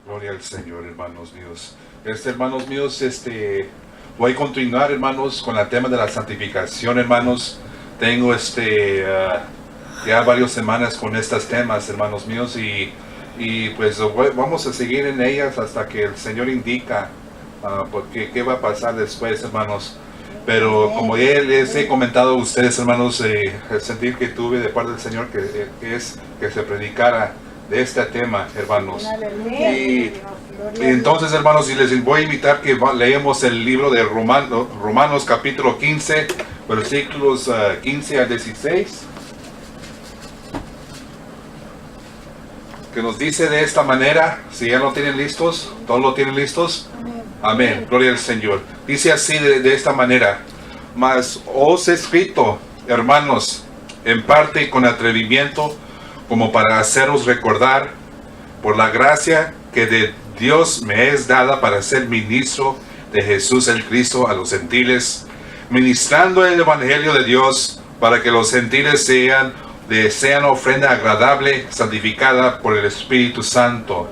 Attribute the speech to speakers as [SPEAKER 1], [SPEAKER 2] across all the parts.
[SPEAKER 1] Gloria al Señor, hermanos míos. Hermanos míos, voy a continuar, hermanos, con el tema de la santificación, hermanos. Tengo ya varias semanas con estos temas, hermanos míos, y pues vamos a seguir en ellas hasta que el Señor indica porque qué va a pasar después, hermanos. Pero como ya les he comentado a ustedes, hermanos, el sentir que tuve de parte del Señor que es que se predicara de este tema, hermanos. Y entonces, hermanos, y les voy a invitar que leemos el libro de Romanos capítulo 15, versículos 15 al 16, que nos dice de esta manera. Si ya lo tienen listos, todos lo tienen listos. Amén, gloria al Señor. Dice así de esta manera: mas os he escrito, hermanos, en parte con atrevimiento, como para haceros recordar, por la gracia que de Dios me es dada para ser ministro de Jesús el Cristo a los gentiles, ministrando el evangelio de Dios, para que los gentiles sean ofrenda agradable, santificada por el Espíritu Santo.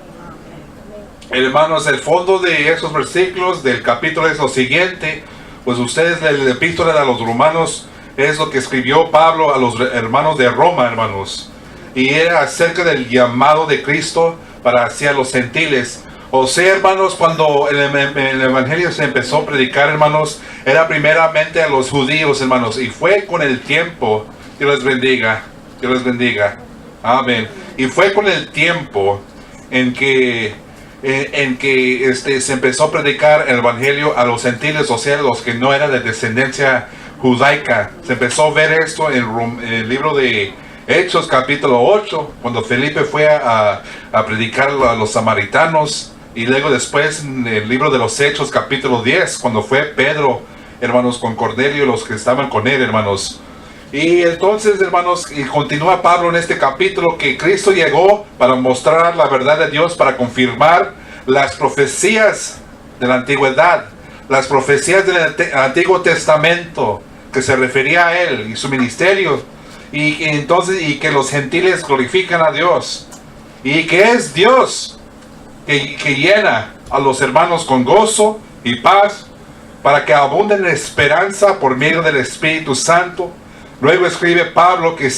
[SPEAKER 1] Hermanos, el fondo de esos versículos del capítulo es lo siguiente. Pues ustedes, la epístola a los romanos es lo que escribió Pablo a los hermanos de Roma, hermanos, y era acerca del llamado de Cristo para hacia los gentiles. O sea, hermanos, cuando el evangelio se empezó a predicar, hermanos, era primeramente a los judíos, hermanos, y fue con el tiempo. Dios les bendiga, Dios les bendiga, amén. Y fue con el tiempo en que se empezó a predicar el evangelio a los gentiles, o sea, los que no eran de descendencia judaica. Se empezó a ver esto en el libro de Hechos capítulo 8, cuando Felipe fue a predicar a los samaritanos, y luego después en el libro de los Hechos capítulo 10, cuando fue Pedro, hermanos, con Cornelio y los que estaban con él, hermanos. Y entonces, hermanos, y continúa Pablo en este capítulo que Cristo llegó para mostrar la verdad de Dios, para confirmar las profecías de la antigüedad, las profecías del Antiguo Testamento, que se refería a él y su ministerio, y entonces, y que los gentiles glorifican a Dios, y que es Dios que llena a los hermanos con gozo y paz, para que abunden en esperanza por medio del Espíritu Santo. Luego escribe Pablo que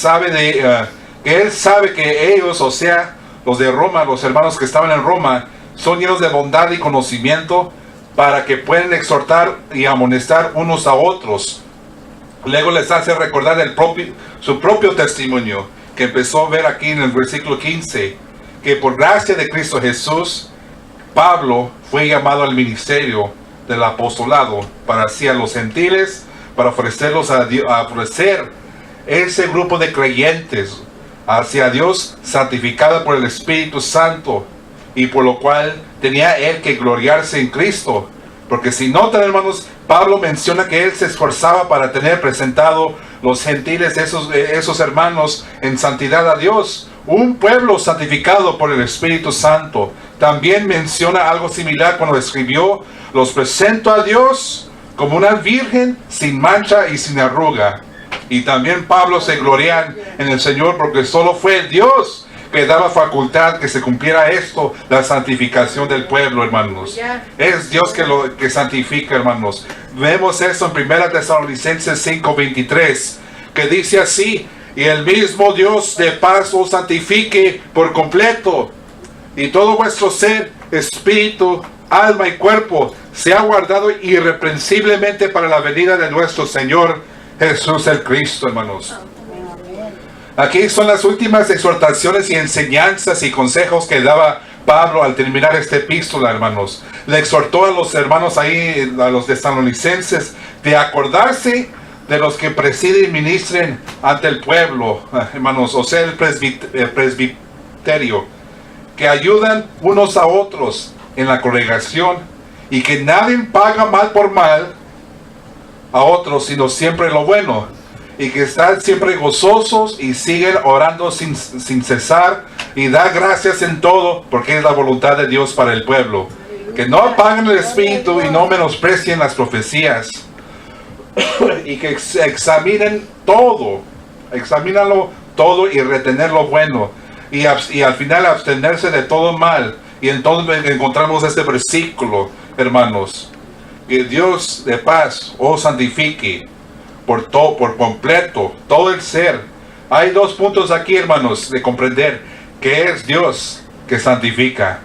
[SPEAKER 1] él sabe que ellos, o sea, los de Roma, los hermanos que estaban en Roma, son llenos de bondad y conocimiento, para que puedan exhortar y amonestar unos a otros. Luego les hace recordar su propio testimonio, que empezó a ver aquí en el versículo 15, que por gracia de Cristo Jesús, Pablo fue llamado al ministerio del apostolado para hacia los gentiles, para ofrecerlos a Dios, a ofrecer ese grupo de creyentes hacia Dios, santificado por el Espíritu Santo, y por lo cual tenía él que gloriarse en Cristo. Porque si notan, hermanos, Pablo menciona que él se esforzaba para tener presentado los gentiles, esos hermanos, en santidad a Dios, un pueblo santificado por el Espíritu Santo. También menciona algo similar cuando escribió: los presento a Dios como una virgen sin mancha y sin arruga. Y también Pablo se gloria en el Señor, porque solo fue Dios que daba facultad que se cumpliera esto, la santificación del pueblo, hermanos. Es Dios que santifica, hermanos. Vemos eso en 1 Tesalonicenses 5:23, que dice así: y el mismo Dios de paz os santifique por completo, y todo vuestro ser, espíritu, alma y cuerpo sea guardado irreprensiblemente para la venida de nuestro Señor Jesús el Cristo, hermanos. Aquí son las últimas exhortaciones y enseñanzas y consejos que daba Pablo al terminar esta epístola, hermanos. Le exhortó a los hermanos ahí, a los tesalonicenses, de acordarse de los que presiden y ministren ante el pueblo, hermanos, o sea, el presbiterio, que ayudan unos a otros en la congregación, y que nadie paga mal por mal a otros, sino siempre lo bueno, y que están siempre gozosos y siguen orando sin cesar, y da gracias en todo, porque es la voluntad de Dios para el pueblo. Que no apaguen el espíritu y no menosprecien las profecías, y que examínenlo todo y retener lo bueno. y al final abstenerse de todo mal. Y entonces encontramos este versículo, hermanos, que Dios de paz os santifique por completo, todo el ser. Hay dos puntos aquí, hermanos, de comprender que es Dios que santifica.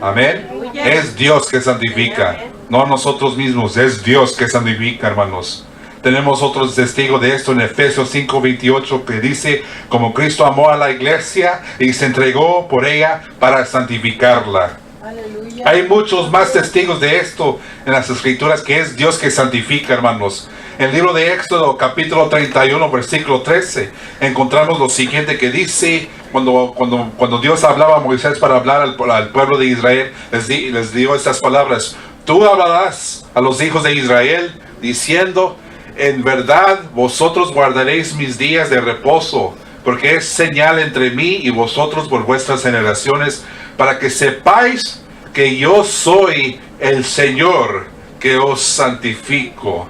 [SPEAKER 1] Amén. Es Dios que santifica, no nosotros mismos, es Dios que santifica, hermanos. Tenemos otros testigos de esto en Efesios 5:28 que dice, como Cristo amó a la iglesia y se entregó por ella para santificarla. Aleluya. Hay muchos más testigos de esto en las escrituras, que es Dios que santifica, hermanos. En el libro de Éxodo, capítulo 31, versículo 13, encontramos lo siguiente que dice, cuando Dios hablaba a Moisés para hablar al pueblo de Israel, les dio estas palabras: tú hablarás a los hijos de Israel diciendo, en verdad vosotros guardaréis mis días de reposo, porque es señal entre mí y vosotros por vuestras generaciones, para que sepáis que yo soy el Señor que os santifico.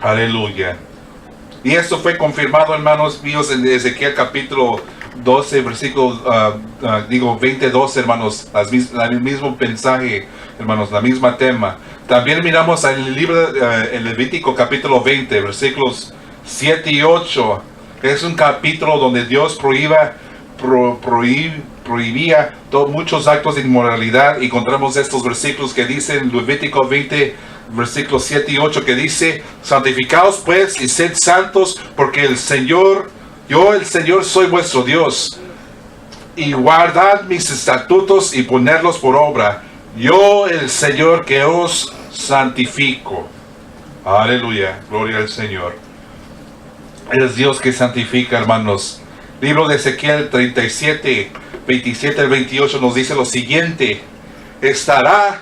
[SPEAKER 1] Aleluya. Y esto fue confirmado, hermanos míos, en Ezequiel capítulo 12, versículo 22, hermanos, el mismo mensaje, hermanos, la misma tema. También miramos en el libro, en Levítico capítulo 20, versículos 7 y 8, que es un capítulo donde Dios prohibía muchos actos de inmoralidad. Y encontramos estos versículos que dicen, Levítico 20, versículos 7 y 8, que dice, santificaos pues y sed santos, porque yo el Señor soy vuestro Dios, y guardad mis estatutos y ponerlos por obra, yo el Señor que os santifico. Aleluya, gloria al Señor. Es Dios que santifica, hermanos. Libro de Ezequiel 37, 27 al 28 nos dice lo siguiente: estará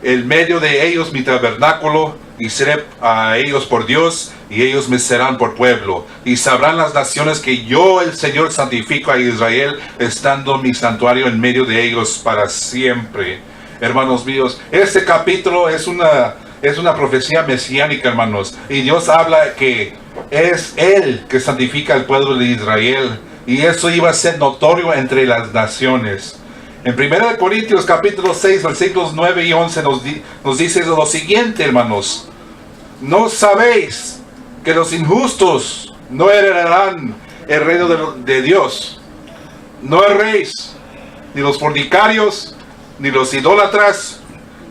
[SPEAKER 1] en medio de ellos mi tabernáculo, y seré a ellos por Dios, y ellos me serán por pueblo. Y sabrán las naciones que yo, el Señor, santifico a Israel, estando mi santuario en medio de ellos para siempre. Hermanos míos, este capítulo es una profecía mesiánica, hermanos. Y Dios habla que es Él que santifica al pueblo de Israel. Y eso iba a ser notorio entre las naciones. En 1 Corintios capítulo 6, versículos 9 y 11 nos dice lo siguiente, hermanos: ¿no sabéis que los injustos no heredarán el reino de Dios? No erréis, ni los fornicarios, ni los idólatras,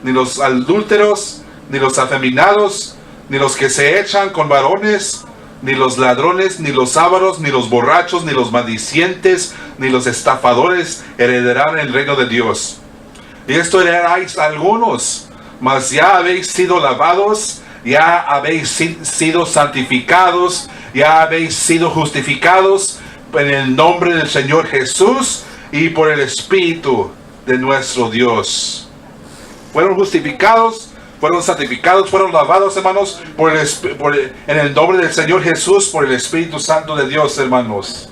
[SPEAKER 1] ni los adúlteros, ni los afeminados, ni los que se echan con varones, ni los ladrones, ni los ávaros, ni los borrachos, ni los maldicientes, ni los estafadores heredarán el reino de Dios. Y esto heredáis algunos, mas ya habéis sido lavados, ya habéis sido santificados, ya habéis sido justificados en el nombre del Señor Jesús y por el Espíritu de nuestro Dios. Fueron justificados, fueron santificados, fueron lavados, hermanos, en el nombre del Señor Jesús, por el Espíritu Santo de Dios, hermanos.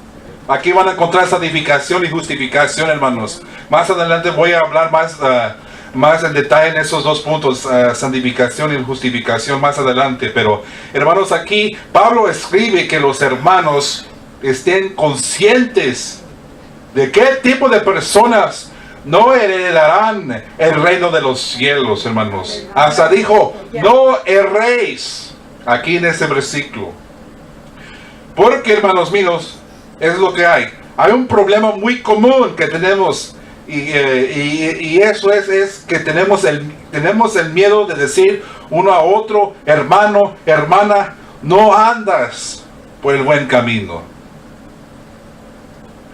[SPEAKER 1] Aquí van a encontrar santificación y justificación, hermanos. Más adelante voy a hablar más en detalle en esos dos puntos, santificación y justificación, más adelante. Pero, hermanos, aquí Pablo escribe que los hermanos estén conscientes de qué tipo de personas no heredarán el reino de los cielos, hermanos. Hasta dijo, no erréis, aquí en ese versículo. Porque, hermanos míos, es lo que hay. Hay un problema muy común que tenemos, y eso es que tenemos el miedo de decir uno a otro, hermano, hermana, no andas por el buen camino.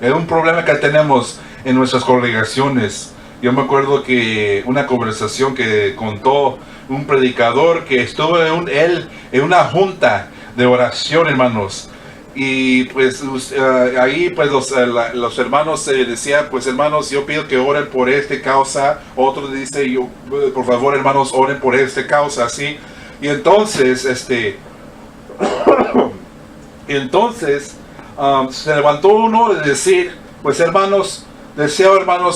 [SPEAKER 1] Es un problema que tenemos en nuestras congregaciones. Yo me acuerdo que una conversación que contó un predicador que estuvo en una junta de oración, hermanos. Y pues ahí pues los hermanos decían, pues hermanos, yo pido que oren por esta causa. Otro dice, por favor hermanos, oren por esta causa, así. Y entonces, se levantó uno de decir, pues hermanos,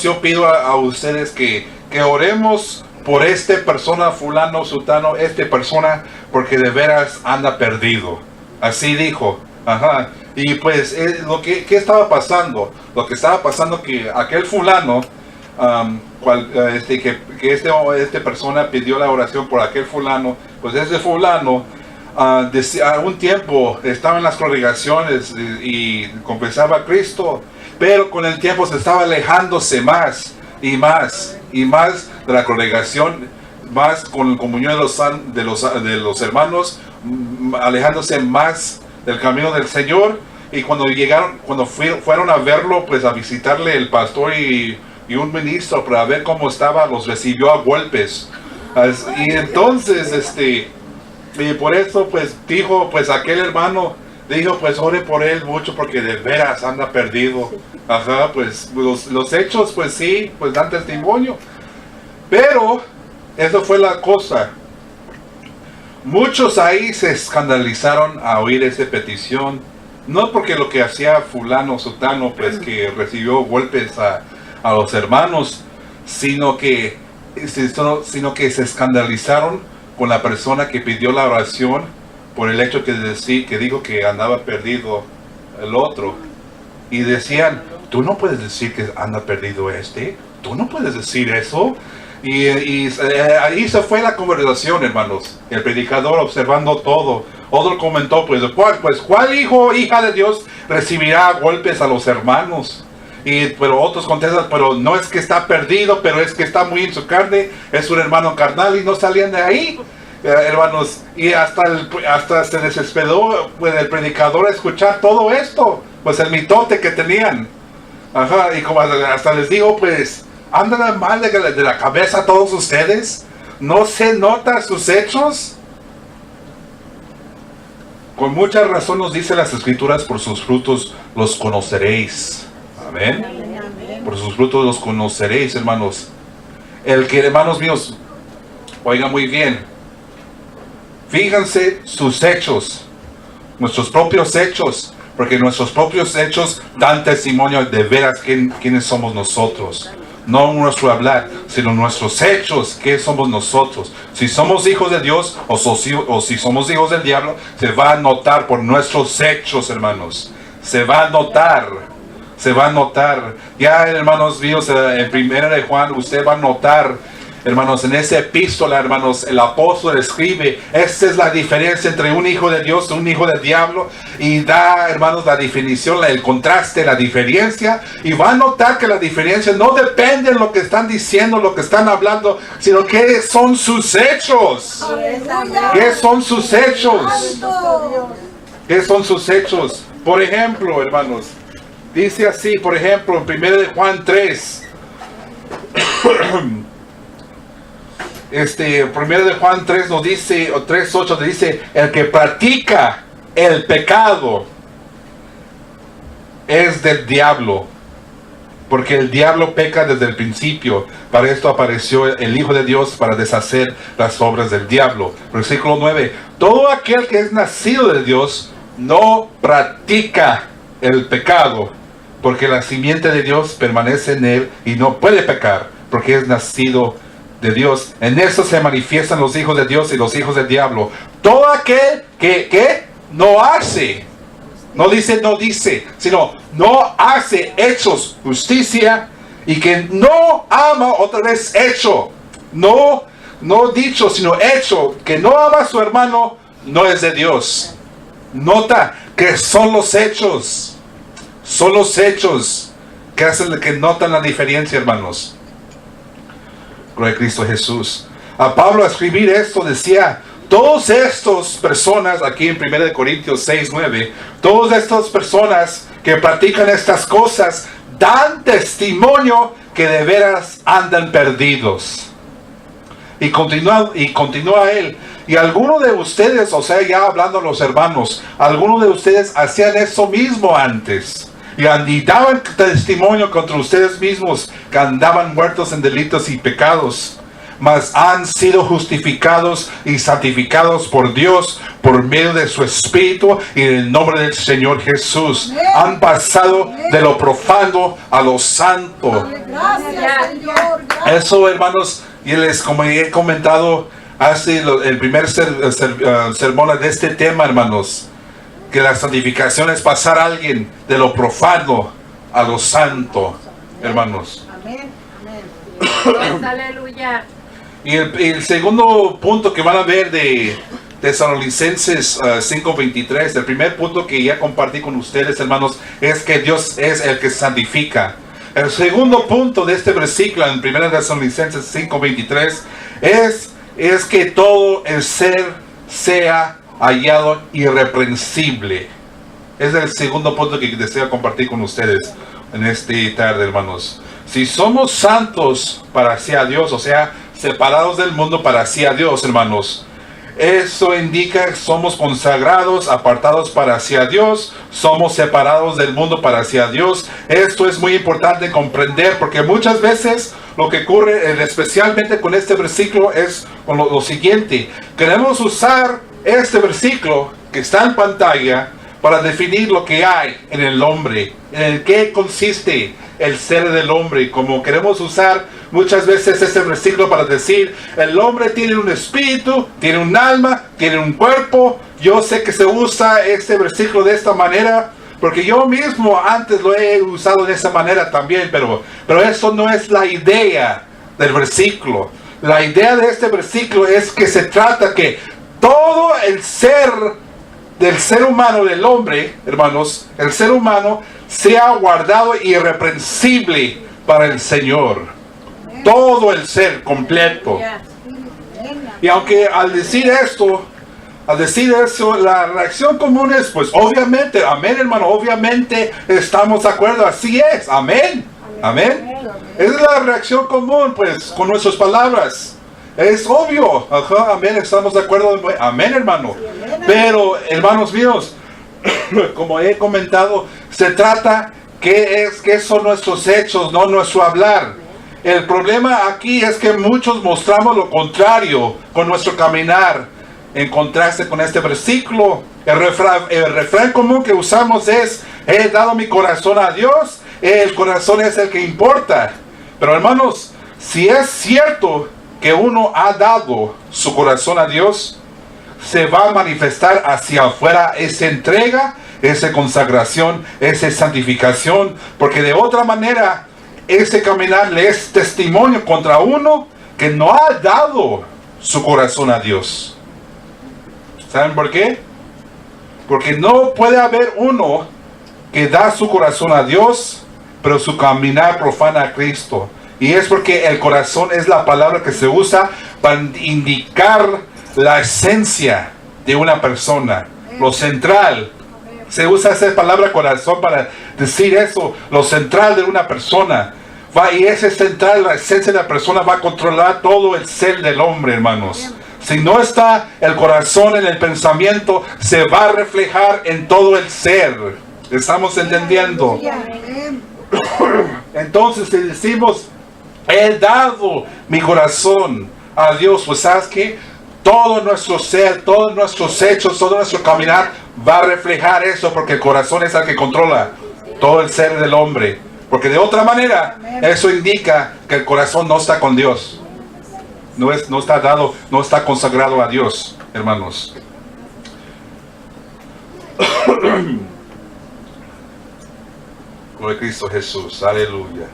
[SPEAKER 1] yo pido a ustedes que oremos por esta persona, fulano, sultano, esta persona, porque de veras anda perdido. Así dijo. Ajá. Y pues ¿qué estaba pasando? Lo que estaba pasando que aquel fulano, esta persona pidió la oración por aquel fulano, pues ese fulano a un tiempo estaba en las congregaciones y confesaba a Cristo, pero con el tiempo se estaba alejándose más y más y más de la congregación, más con la comunión de los hermanos, alejándose más del camino del Señor. Y cuando fueron a verlo, pues a visitarle el pastor y un ministro para ver cómo estaba, los recibió a golpes. Y entonces y por eso pues dijo, pues aquel hermano dijo, pues ore por él mucho porque de veras anda perdido. Ajá, pues los hechos pues sí, pues dan testimonio. Pero eso fue la cosa. Muchos ahí se escandalizaron a oír esa petición, no porque lo que hacía fulano sutano, pues que recibió golpes a los hermanos, sino que se escandalizaron con la persona que pidió la oración por el hecho que dijo que andaba perdido el otro. Y decían, tú no puedes decir que anda perdido tú no puedes decir eso. Y ahí se fue la conversación, hermanos. El predicador observando todo. Otro comentó, ¿cuál hijo o hija de Dios recibirá golpes a los hermanos? Pero otros contestan, pero no es que está perdido, pero es que está muy en su carne, es un hermano carnal y no salían de ahí, hermanos. Y hasta se desesperó pues, el predicador a escuchar todo esto, pues el mitote que tenían. Ajá, y como hasta les digo, pues, andan mal de la cabeza todos ustedes, no se notan sus hechos. Con mucha razón nos dice las Escrituras, por sus frutos los conoceréis. Amén. Por sus frutos los conoceréis, hermanos. Hermanos míos, oigan muy bien. Fíjense sus hechos, nuestros propios hechos, porque nuestros propios hechos dan testimonio de veras quiénes somos nosotros. No nuestro hablar, sino nuestros hechos, qué somos nosotros. Si somos hijos de Dios o si somos hijos del diablo, se va a notar por nuestros hechos, hermanos. Se va a notar. Ya, hermanos míos, en 1 de Juan, usted va a notar, hermanos, en esa epístola, hermanos, el apóstol escribe, esta es la diferencia entre un hijo de Dios y un hijo del diablo, y da, hermanos, la definición, el contraste, la diferencia, y va a notar que la diferencia no depende de lo que están diciendo, lo que están hablando, sino que son sus hechos. ¿Qué son sus hechos? ¿Qué son sus hechos? Por ejemplo, hermanos, dice así, por ejemplo, en 1 de Juan 3, 1 de Juan 3 nos dice, o 3:8 nos dice, el que practica el pecado es del diablo, porque el diablo peca desde el principio. Para esto apareció el Hijo de Dios, para deshacer las obras del diablo. Versículo 9, todo aquel que es nacido de Dios no practica el pecado, porque la simiente de Dios permanece en él y no puede pecar, porque es nacido de Dios. En esto se manifiestan los hijos de Dios y los hijos del diablo. Todo aquel que no hace, no dice, sino no hace hechos, justicia, y que no ama, otra vez hecho, no dicho, sino hecho, que no ama a su hermano, no es de Dios. Nota que son los hechos que hacen, que notan la diferencia, hermanos. Gloria a Cristo Jesús. A Pablo, a escribir esto, decía, todas estas personas, aquí en 1 Corintios 6:9, todas estas personas que practican estas cosas dan testimonio que de veras andan perdidos. Y continúa él. Y algunos de ustedes, o sea, ya hablando a los hermanos, algunos de ustedes hacían eso mismo antes. Y daban testimonio contra ustedes mismos, que andaban muertos en delitos y pecados. Mas han sido justificados y santificados por Dios por medio de su Espíritu y en el nombre del Señor Jesús. Han pasado de lo profano a lo santo. Eso, hermanos, y como he comentado hace el primer sermón de este tema, hermanos. que la santificación es pasar a alguien de lo profano a lo santo, hermanos.
[SPEAKER 2] Amén.
[SPEAKER 3] Aleluya.
[SPEAKER 1] Y el segundo punto que van a ver de Tesalonicenses 5:23, el primer punto que ya compartí con ustedes, hermanos, es que Dios es el que santifica. El segundo punto de este versículo en 1 Tesalonicenses 5:23 es que todo el ser sea hallado irreprensible. Es el segundo punto que deseo compartir con ustedes en este tarde, hermanos. Si somos santos para hacia Dios, o sea, separados del mundo para hacia Dios, hermanos, eso indica que somos consagrados, apartados para hacia Dios, somos separados del mundo para hacia Dios. Esto es muy importante comprender, porque muchas veces lo que ocurre, especialmente con este versículo, es con lo siguiente. Queremos usar este versículo que está en pantalla para definir lo que hay en el hombre, en qué consiste el ser del hombre, como queremos usar muchas veces este versículo para decir, el hombre tiene un espíritu, tiene un alma, tiene un cuerpo. Yo sé que se usa este versículo de esta manera, porque yo mismo antes lo he usado de esa manera también, pero eso no es la idea del versículo. La idea de este versículo es que se trata que todo el ser del ser humano, del hombre, hermanos, el ser humano sea guardado irreprensible para el Señor. Todo el ser completo. Y aunque al decir eso, la reacción común es, pues obviamente, amén, hermano, obviamente estamos de acuerdo, así es, amén, amén. Esa es la reacción común, pues, con nuestras palabras. Es obvio, ajá, amén, estamos de acuerdo, amén, hermano. Pero, hermanos míos, como he comentado, se trata que son nuestros hechos, no nuestro hablar. El problema aquí es que muchos mostramos lo contrario con nuestro caminar. En contraste con este versículo, el refrán común que usamos es: he dado mi corazón a Dios, el corazón es el que importa. Pero hermanos, si es cierto que uno ha dado su corazón a Dios, se va a manifestar hacia afuera esa entrega, esa consagración, esa santificación, porque de otra manera ese caminar le es testimonio contra uno que no ha dado su corazón a Dios. ¿Saben por qué? Porque no puede haber uno que da su corazón a Dios, pero su caminar profana a Cristo. Y es porque el corazón es la palabra que se usa para indicar la esencia de una persona, lo central. Se usa esa palabra corazón para decir eso, lo central de una persona. Y ese central, la esencia de la persona, va a controlar todo el ser del hombre, hermanos. Si no está el corazón en el pensamiento, se va a reflejar en todo el ser. ¿Estamos entendiendo? Entonces, si decimos, he dado mi corazón a Dios, pues sabes que todo nuestro ser, todos nuestros hechos, todo nuestro caminar va a reflejar eso, porque el corazón es el que controla todo el ser del hombre. Porque de otra manera, eso indica que el corazón no está con Dios. No está dado, no está consagrado a Dios, hermanos. Gloria a Cristo Jesús, aleluya.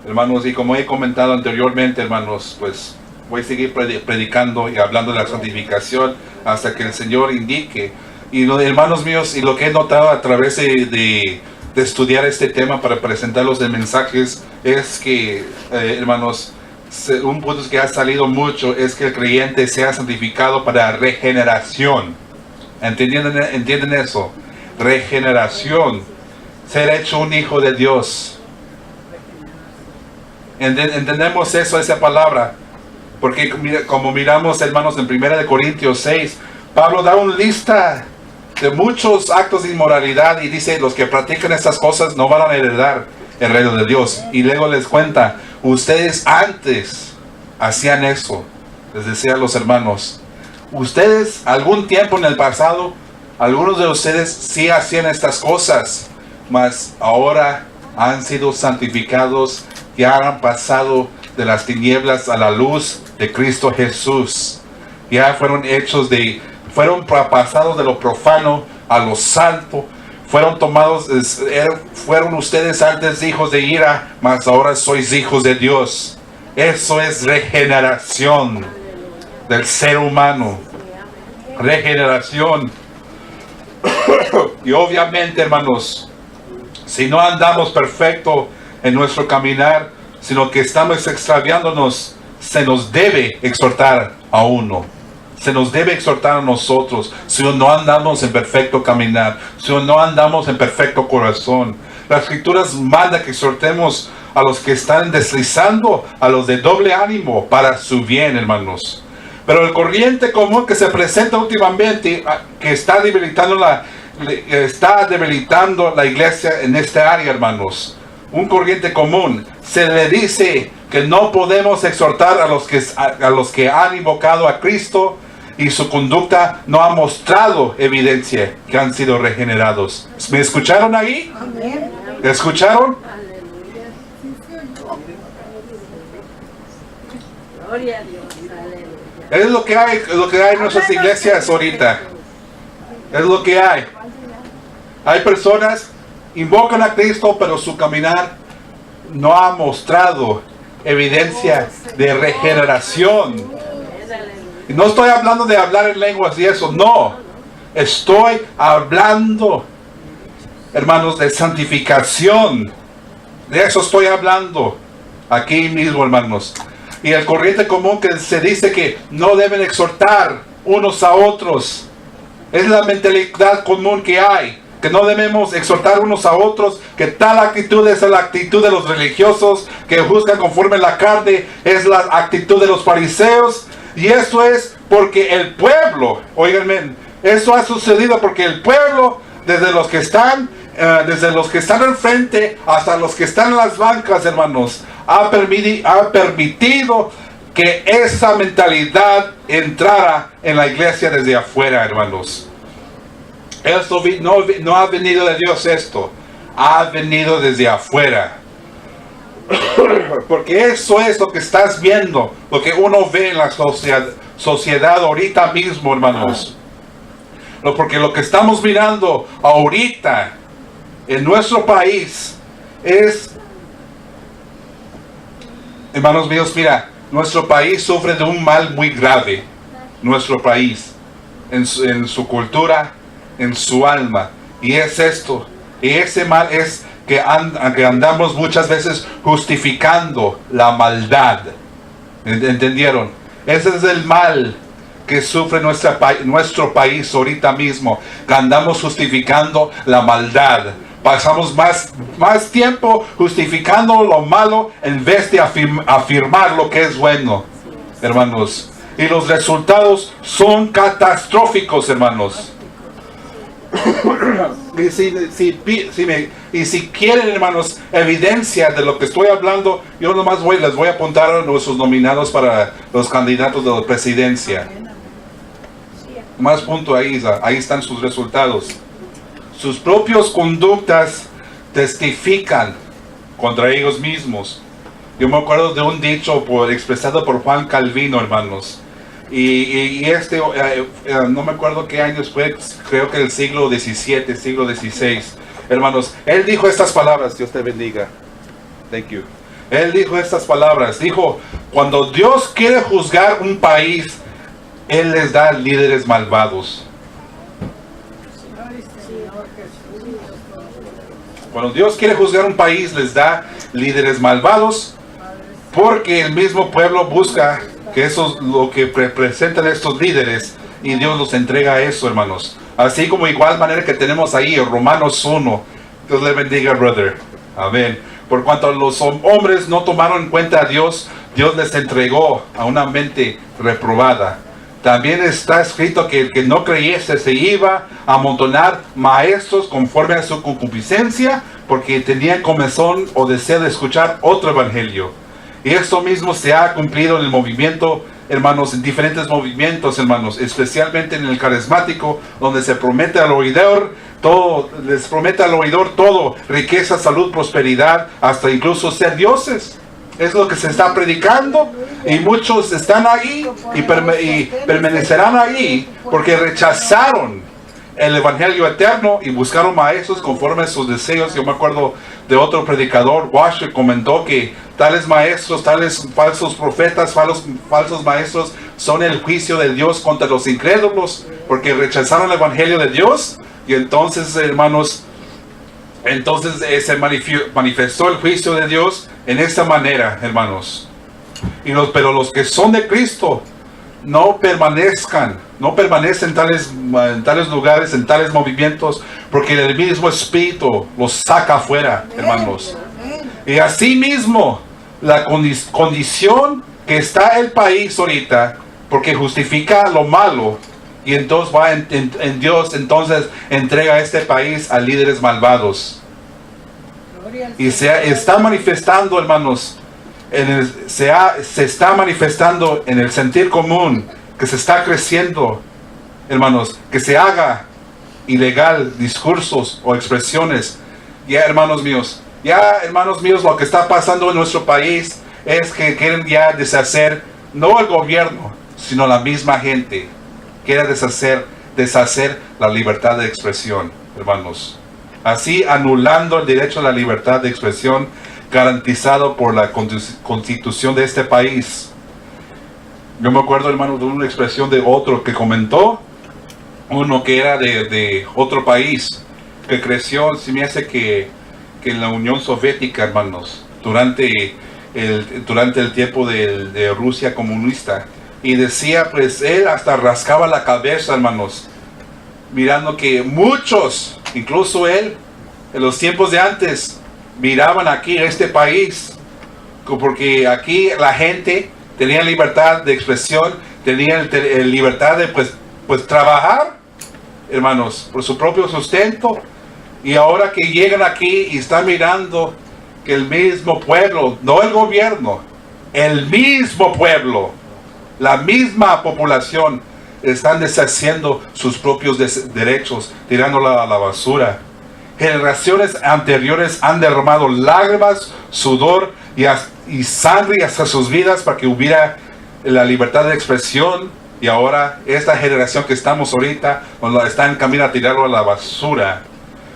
[SPEAKER 1] Hermanos, y como he comentado anteriormente, hermanos, pues voy a seguir predicando y hablando de la santificación hasta que el Señor indique. Y hermanos míos, y lo que he notado a través de estudiar este tema para presentar los mensajes es que, hermanos, un punto que ha salido mucho es que el creyente sea santificado para regeneración. ¿Entienden eso? Regeneración. Ser hecho un hijo de Dios. Entendemos eso, esa palabra. Porque como miramos, hermanos, en 1 Corintios 6, Pablo da una lista de muchos actos de inmoralidad y dice, los que practican estas cosas no van a heredar el reino de Dios. Y luego les cuenta, ustedes antes hacían eso. Les decía a los hermanos, ustedes algún tiempo en el pasado, algunos de ustedes sí hacían estas cosas, mas ahora han sido santificados, ya han pasado de las tinieblas a la luz de Cristo Jesús. Ya fueron pasados de lo profano a lo santo. Fueron tomados, fueron ustedes antes hijos de ira, mas ahora sois hijos de Dios. Eso es regeneración del ser humano. Regeneración. Y obviamente, hermanos, si no andamos perfecto en nuestro caminar, sino que estamos extraviándonos, se nos debe exhortar a uno. Se nos debe exhortar a nosotros si no andamos en perfecto caminar, si no andamos en perfecto corazón. Las Escrituras manda que exhortemos a los que están deslizando, a los de doble ánimo, para su bien, hermanos. Pero el corriente común que se presenta últimamente, que está debilitando la iglesia en esta área, hermanos. Un corriente común, se le dice que no podemos exhortar a los que han invocado a Cristo y su conducta no ha mostrado evidencia que han sido regenerados. ¿Me escucharon ahí?
[SPEAKER 2] Amén.
[SPEAKER 1] ¿Escucharon?
[SPEAKER 3] Gloria a Dios. Aleluya.
[SPEAKER 1] Es lo que hay en nuestras iglesias ahorita. Es lo que hay. Hay personas invocan a Cristo, pero su caminar no ha mostrado evidencia de regeneración. Y no estoy hablando de hablar en lenguas y eso, no. Estoy hablando, hermanos, de santificación. De eso estoy hablando aquí mismo, hermanos. Y el corriente común que se dice que no deben exhortar unos a otros. Es la mentalidad común que hay. Que no debemos exhortar unos a otros, que tal actitud es la actitud de los religiosos, que juzgan conforme la carne, es la actitud de los fariseos. Y eso es porque el pueblo, oiganme, eso ha sucedido porque el pueblo, desde los que están al frente hasta los que están en las bancas, hermanos, ha permitido que esa mentalidad entrara en la iglesia desde afuera, hermanos. Esto no ha venido de Dios, esto ha venido desde afuera. Porque eso es lo que estás viendo, lo que uno ve en la sociedad ahorita mismo, hermanos. Porque lo que estamos mirando ahorita en nuestro país es, hermanos míos, mira, nuestro país sufre de un mal muy grave. Nuestro país, en su cultura, en su alma. Y es esto. Y ese mal es que andamos muchas veces justificando la maldad. ¿Entendieron? Ese es el mal que sufre nuestro país ahorita mismo. Que andamos justificando la maldad. Pasamos más tiempo justificando lo malo en vez de afirmar lo que es bueno, hermanos. Y los resultados son catastróficos, hermanos. Y si quieren, hermanos, evidencia de lo que estoy hablando, yo nomás les voy a apuntar a nuestros nominados para los candidatos de la presidencia. Más punto ahí están sus resultados. Sus propias conductas testifican contra ellos mismos. Yo me acuerdo de un dicho expresado por Juan Calvino, hermanos. Y no me acuerdo qué años fue, creo que el siglo XVII, siglo XVI. Hermanos, él dijo estas palabras, Dios te bendiga. Thank you. Él dijo estas palabras, dijo, cuando Dios quiere juzgar un país, Él les da líderes malvados. Cuando Dios quiere juzgar un país, les da líderes malvados, porque el mismo pueblo busca que eso es lo que representan estos líderes, y Dios los entrega a eso, hermanos. Así como igual manera que tenemos ahí Romanos 1. Dios le bendiga, brother. Amén. Por cuanto los hombres no tomaron en cuenta a Dios, Dios les entregó a una mente reprobada. También está escrito que el que no creyese se iba a amontonar maestros conforme a su concupiscencia, porque tenía comezón o deseo de escuchar otro evangelio. Y esto mismo se ha cumplido en el movimiento, hermanos, en diferentes movimientos, hermanos, especialmente en el carismático, donde se promete al oidor todo, les promete al oidor todo, riqueza, salud, prosperidad, hasta incluso ser dioses. Es lo que se está predicando, y muchos están ahí y permanecerán ahí porque rechazaron el evangelio eterno y buscaron maestros conforme a sus deseos. Yo me acuerdo de otro predicador, Washer, comentó que tales maestros, tales falsos profetas, falsos maestros son el juicio de Dios contra los incrédulos porque rechazaron el evangelio de Dios. Y entonces, hermanos, se manifestó el juicio de Dios en esta manera, hermanos. Pero los que son de Cristo no permanecen en tales lugares, en tales movimientos, porque el mismo Espíritu los saca afuera, hermanos. Y así mismo, la condición que está el país ahorita, porque justifica lo malo, y entonces va en Dios, entonces entrega este país a líderes malvados. Y se está manifestando, hermanos, se está manifestando en el sentir común, que se está creciendo, hermanos, que se haga ilegal discursos o expresiones. Ya, hermanos míos, lo que está pasando en nuestro país es que quieren ya deshacer, no el gobierno, sino la misma gente. Quiere deshacer la libertad de expresión, hermanos. Así anulando el derecho a la libertad de expresión garantizado por la constitución de este país. Yo me acuerdo, hermano, de una expresión de otro que comentó, uno que era de otro país, que creció, se me hace que en la Unión Soviética, hermanos, durante el tiempo de Rusia comunista. Y decía, pues él hasta rascaba la cabeza, hermanos, mirando que muchos, incluso él, en los tiempos de antes, miraban aquí este país, porque aquí la gente tenía libertad de expresión, tenía libertad de pues trabajar, hermanos, por su propio sustento. Y ahora que llegan aquí y están mirando que el mismo pueblo, no el gobierno, el mismo pueblo, la misma población, están deshaciendo sus propios derechos, tirándola a la basura. Generaciones anteriores han derramado lágrimas, sudor y sangre hasta sus vidas para que hubiera la libertad de expresión. Y ahora esta generación que estamos ahorita está en camino a tirarlo a la basura.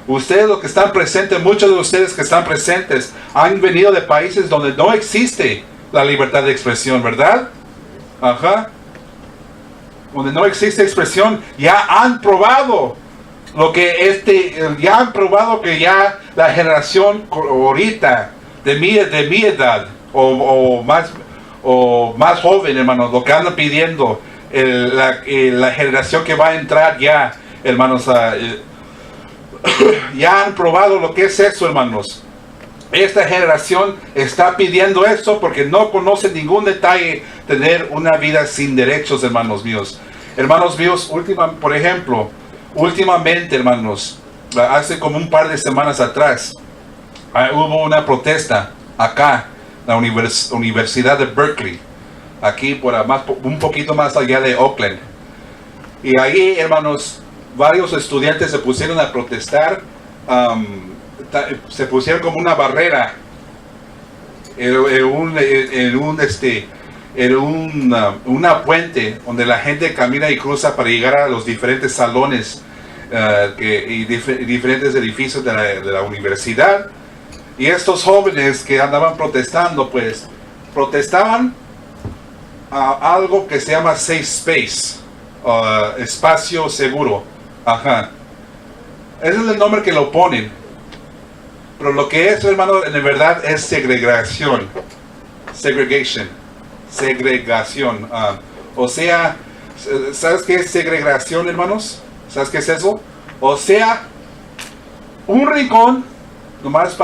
[SPEAKER 1] Ustedes, los que están presentes, muchos de ustedes que están presentes, han venido de países donde no existe la libertad de expresión, ¿verdad? Ajá. Donde no existe expresión, ya han probado ya han probado que ya la generación ahorita de mi edad o más joven, hermanos, lo que andan pidiendo la generación que va a entrar ya, hermanos, ya han probado lo que es eso, hermanos. Esta generación está pidiendo esto porque no conoce ningún detalle, tener una vida sin derechos, hermanos míos. Hermanos míos, últimamente, hermanos, hace como un par de semanas atrás, hubo una protesta acá, la Universidad de Berkeley, aquí un poquito más allá de Oakland. Y ahí, hermanos, varios estudiantes se pusieron a protestar. Se pusieron como una barrera una puente donde la gente camina y cruza para llegar a los diferentes salones y diferentes edificios de la universidad. Y estos jóvenes que andaban protestando, pues protestaban a algo que se llama safe space, espacio seguro. Ajá. Ese es el nombre que lo ponen. Pero lo que es, hermano, en verdad es segregación. Segregación. O sea, ¿sabes qué es segregación, hermanos? ¿Sabes qué es eso? O sea, un rincón, nomás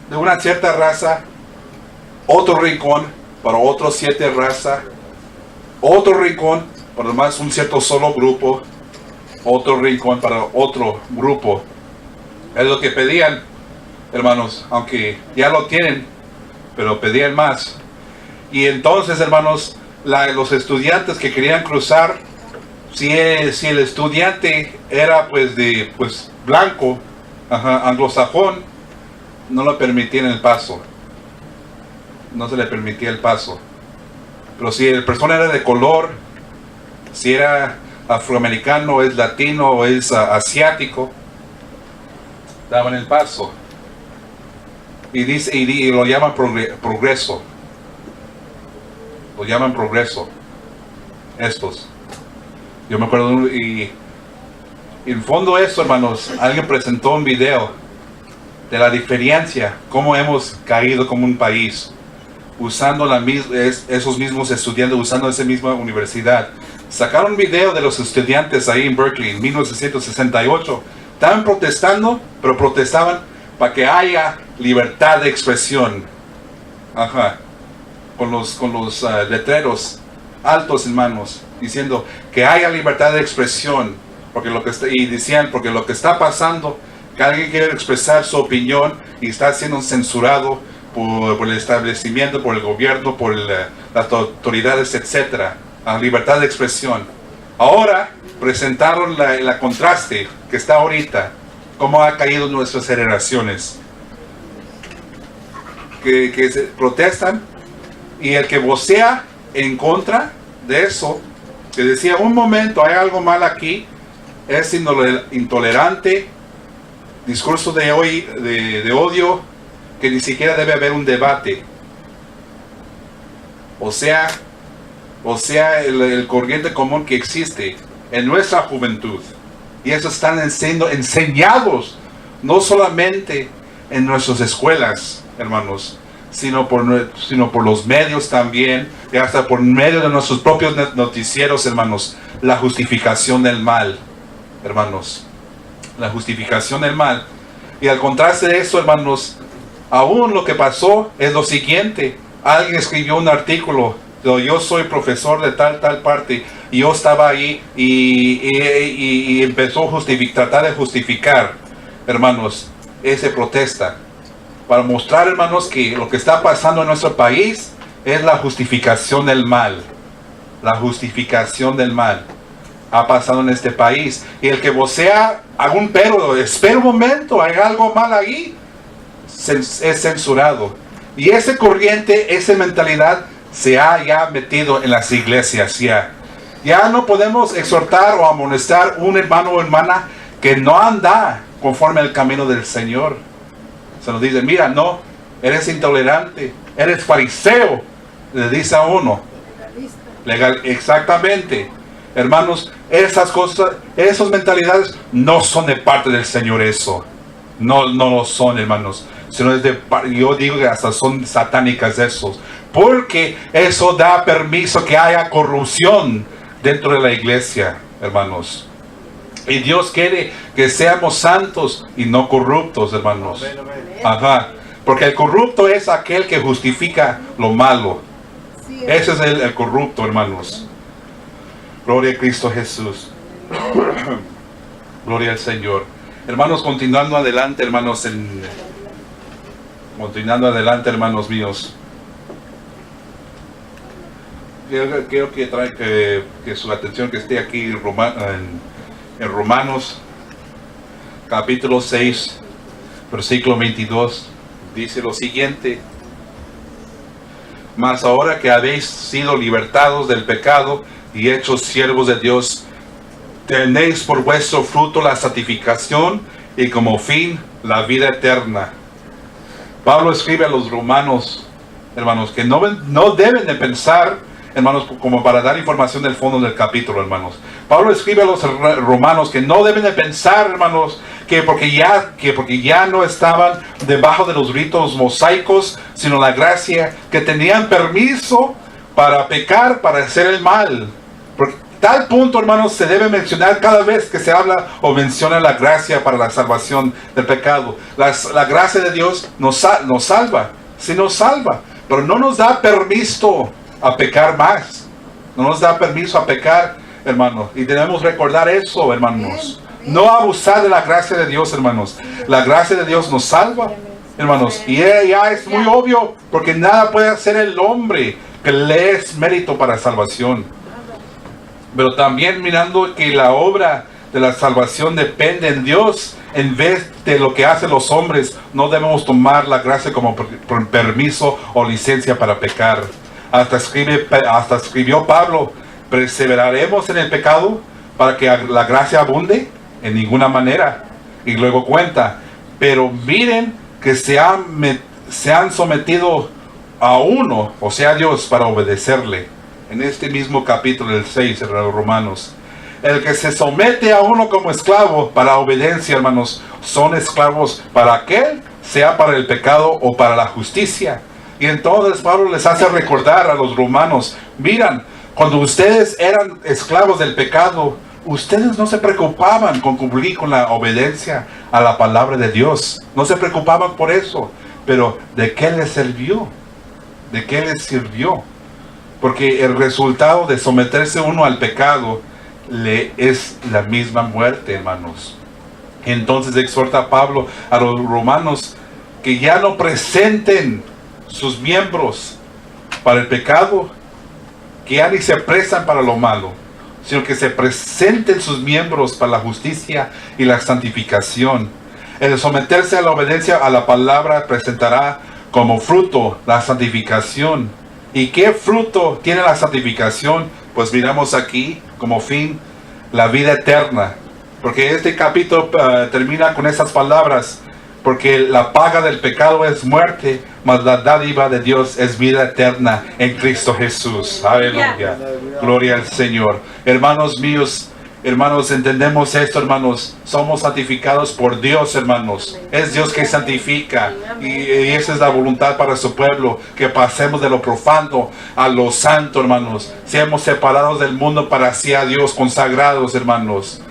[SPEAKER 1] de una cierta raza, otro rincón para otro cierta raza, otro rincón para nomás un cierto solo grupo, otro rincón para otro grupo. Es lo que pedían, hermanos, aunque ya lo tienen, pero pedían más. Y entonces, hermanos, los estudiantes que querían cruzar, si el estudiante era pues blanco, anglosajón, no le permitían el paso. No se le permitía el paso. Pero si la persona era de color, si era afroamericano, es latino o es asiático, daban el paso. Y dice, y lo llaman progreso. Lo llaman progreso. Estos. Yo me acuerdo, y en fondo eso, hermanos, alguien presentó un video de la diferencia, cómo hemos caído como un país, usando esos mismos estudiantes, usando esa misma universidad. Sacaron un video de los estudiantes ahí en Berkeley en 1968. Estaban protestando, pero protestaban para que haya libertad de expresión. Ajá. Con los letreros altos, hermanos, diciendo que haya libertad de expresión. Porque decían, porque lo que está pasando, que alguien quiere expresar su opinión y está siendo censurado por el establecimiento, por el gobierno, por las autoridades, etc. A libertad de expresión. Ahora presentaron la contraste que está ahorita, cómo ha caído nuestras generaciones, que se protestan, y el que vocea en contra de eso, que decía, un momento, hay algo mal aquí, es intolerante, discurso de odio, que ni siquiera debe haber un debate. O sea el corriente común que existe en nuestra juventud. Y eso están siendo enseñados, no solamente en nuestras escuelas, hermanos, sino por los medios también, y hasta por medio de nuestros propios noticieros, hermanos. La justificación del mal, hermanos. La justificación del mal. Y al contraste de eso, hermanos, aún lo que pasó es lo siguiente. Alguien escribió un artículo, yo soy profesor de tal parte, y yo estaba ahí y empezó a tratar de justificar, hermanos, esa protesta, para mostrar, hermanos, que lo que está pasando en nuestro país es la justificación del mal. La justificación del mal ha pasado en este país, y el que vocea algún pero, espera un momento, hay algo mal ahí, es censurado. Y ese corriente, esa mentalidad se ha ya metido en las iglesias. Ya no podemos exhortar o amonestar un hermano o hermana que no anda conforme al camino del Señor. Se nos dice, mira, no, eres intolerante, eres fariseo, le dice a uno. Legal, exactamente. Hermanos, esas cosas, esas mentalidades no son de parte del Señor, eso. No lo son, hermanos. Sino yo digo que hasta son satánicas esos. Porque eso da permiso que haya corrupción dentro de la iglesia, hermanos. Y Dios quiere que seamos santos y no corruptos, hermanos. Ajá. Porque el corrupto es aquel que justifica lo malo. Ese es el corrupto, hermanos. Gloria a Cristo Jesús. Gloria al Señor. Hermanos, continuando adelante, hermanos, hermanos míos. Quiero que trae que su atención que esté aquí en Romanos capítulo 6, versículo 22. Dice lo siguiente: mas ahora que habéis sido libertados del pecado y hechos siervos de Dios, tenéis por vuestro fruto la santificación y como fin la vida eterna. Pablo escribe a los romanos, hermanos, que no deben de pensar, hermanos, como para dar información del fondo del capítulo, hermanos. Pablo escribe a los romanos que no deben de pensar, hermanos, que porque ya no estaban debajo de los ritos mosaicos, sino la gracia, que tenían permiso para pecar, para hacer el mal. Porque tal punto, hermanos, se debe mencionar cada vez que se habla o menciona la gracia para la salvación del pecado. La gracia de Dios nos salva, sí nos salva, pero no nos da permiso a pecar más. No nos da permiso a pecar, hermanos. Y debemos recordar eso, hermanos. No abusar de la gracia de Dios, hermanos. La gracia de Dios nos salva, hermanos. Y ya es muy obvio, porque nada puede hacer el hombre que le es mérito para salvación. Pero también mirando que la obra de la salvación depende en Dios, en vez de lo que hacen los hombres, no debemos tomar la gracia como permiso o licencia para pecar. Hasta escribió Pablo: perseveraremos en el pecado para que la gracia abunde? En ninguna manera. Y luego cuenta, pero miren que se han sometido a uno, o sea, a Dios, para obedecerle. En este mismo capítulo, el 6, de los Romanos. El que se somete a uno como esclavo para obediencia, hermanos, son esclavos para aquel, sea para el pecado o para la justicia. Y entonces Pablo les hace recordar a los romanos, miran, cuando ustedes eran esclavos del pecado, ustedes no se preocupaban con cumplir con la obediencia a la palabra de Dios. No se preocupaban por eso. Pero ¿de qué les sirvió? ¿De qué les sirvió? Porque el resultado de someterse uno al pecado es la misma muerte, hermanos. Entonces exhorta a Pablo a los romanos que ya no presenten sus miembros para el pecado, que ya ni se prestan para lo malo, sino que se presenten sus miembros para la justicia y la santificación. El someterse a la obediencia a la palabra presentará como fruto la santificación. ¿Y qué fruto tiene la santificación? Pues miramos aquí como fin la vida eterna. Porque este capítulo termina con esas palabras. Porque la paga del pecado es muerte, mas la dádiva de Dios es vida eterna en Cristo Jesús. Aleluya. Gloria al Señor. Hermanos míos, hermanos, entendemos esto, hermanos. Somos santificados por Dios, hermanos. Es Dios que santifica. Y esa es la voluntad para su pueblo. Que pasemos de lo profano a lo santo, hermanos. Seamos separados del mundo para hacia Dios, consagrados, hermanos.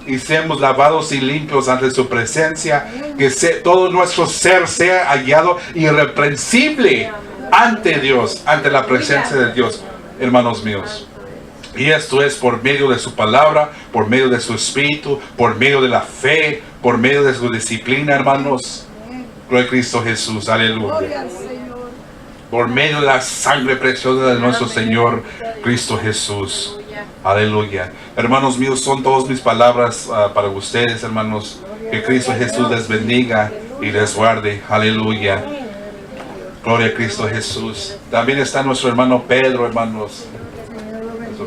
[SPEAKER 1] Y seamos lavados y limpios ante su presencia, que todo nuestro ser sea hallado irreprensible ante Dios, ante la presencia de Dios, hermanos míos. Y esto es por medio de su palabra, por medio de su espíritu, por medio de la fe, por medio de su disciplina, hermanos. Gloria a Cristo Jesús, aleluya. Por medio de la sangre preciosa de nuestro Señor Cristo Jesús. Aleluya. Hermanos míos, son todas mis palabras para ustedes, hermanos. Que Cristo Jesús les bendiga y les guarde. Aleluya. Gloria a Cristo Jesús. También está nuestro hermano Pedro, hermanos.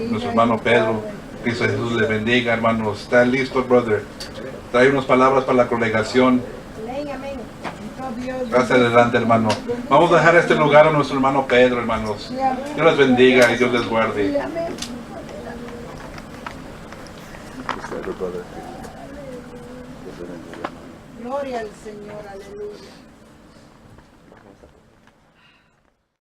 [SPEAKER 1] Nuestro hermano Pedro. Cristo Jesús les bendiga, hermanos. ¿Están listos, brother? Trae unas palabras para la congregación. Gracias, adelante, hermano. Vamos a dejar este lugar a nuestro hermano Pedro, hermanos. Dios les bendiga y Dios les guarde.
[SPEAKER 2] Gloria al Señor, aleluya.